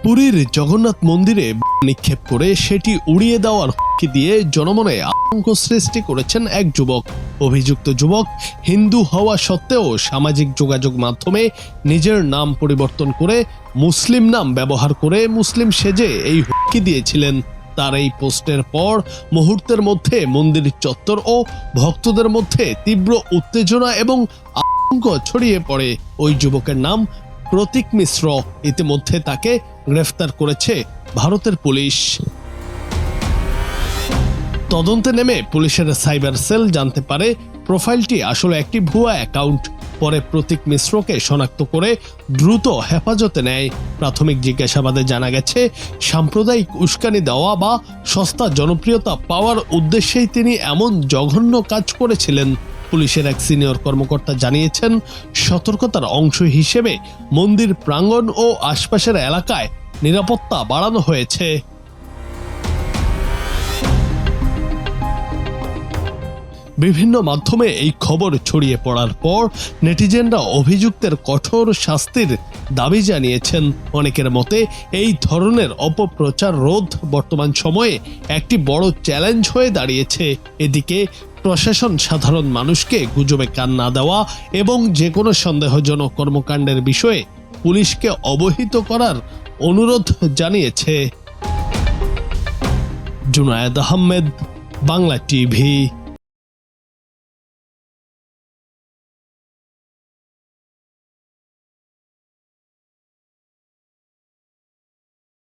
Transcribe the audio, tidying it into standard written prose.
পুরীর জগন্নাথ মন্দিরে নিক্ষেপ করে সেটি উড়িয়ে দেওয়ার হুমকি দিয়ে জনমনে আতঙ্ক সৃষ্টি করেছেন এক যুবক। অভিযুক্ত যুবক হিন্দু হওয়া সত্ত্বেও সামাজিক যোগাযোগ মাধ্যমে নিজের নাম পরিবর্তন করে মুসলিম নাম ব্যবহার করে মুসলিম সেজে এই হুমকি দিয়েছিলেন। তার এই পোস্টের পর মুহূর্তের মধ্যে মন্দির চত্বর ও ভক্তদের মধ্যে তীব্র উত্তেজনা এবং আতঙ্ক ছড়িয়ে পড়ে। ওই যুবকের নাম প্রতীক মিশ্র। ইতিমধ্যে তাকে গ্রেফতার করেছে ভারতের পুলিশ। তদন্তে নেমে পুলিশের সাইবার সেল জানতে পারে প্রোফাইলটি আসলে একটি ভুয়া অ্যাকাউন্ট। পরে প্রতীক মিশ্রকে শনাক্ত করে দ্রুত হেফাজতে নেয়। প্রাথমিক জিজ্ঞাসাবাদে জানা গেছে, সাম্প্রদায়িক উস্কানি দেওয়া বা সস্তা জনপ্রিয়তা পাওয়ার উদ্দেশ্যেই তিনি এমন জঘন্য কাজ করেছিলেন। পুলিশের এক সিনিয়র কর্মকর্তা জানিয়েছেন, সতর্কতার অংশ হিসেবে মন্দির প্রাঙ্গণ ও আশপাশের এলাকায় নিরাপত্তা বাড়ানো হয়েছে। বিভিন্ন মাধ্যমে এই খবর ছড়িয়ে পড়ার পর নেটিজেনরা অভিযুক্তের কঠোর শাস্তির দাবি জানিয়েছেন। অনেকের মতে এই ধরনের অপপ্রচার রোধ বর্তমান সময়ে একটি বড় চ্যালেঞ্জ হয়ে দাঁড়িয়েছে। এদিকে প্রশাসন সাধারণ মানুষকে গুজবে কান না দেওয়া এবং যে কোনো সন্দেহজনক কর্মকাণ্ডের বিষয়ে পুলিশকে অবহিত করার অনুরোধ জানিয়েছে। জুনায়েদ আহমেদ, বাংলা টিভি।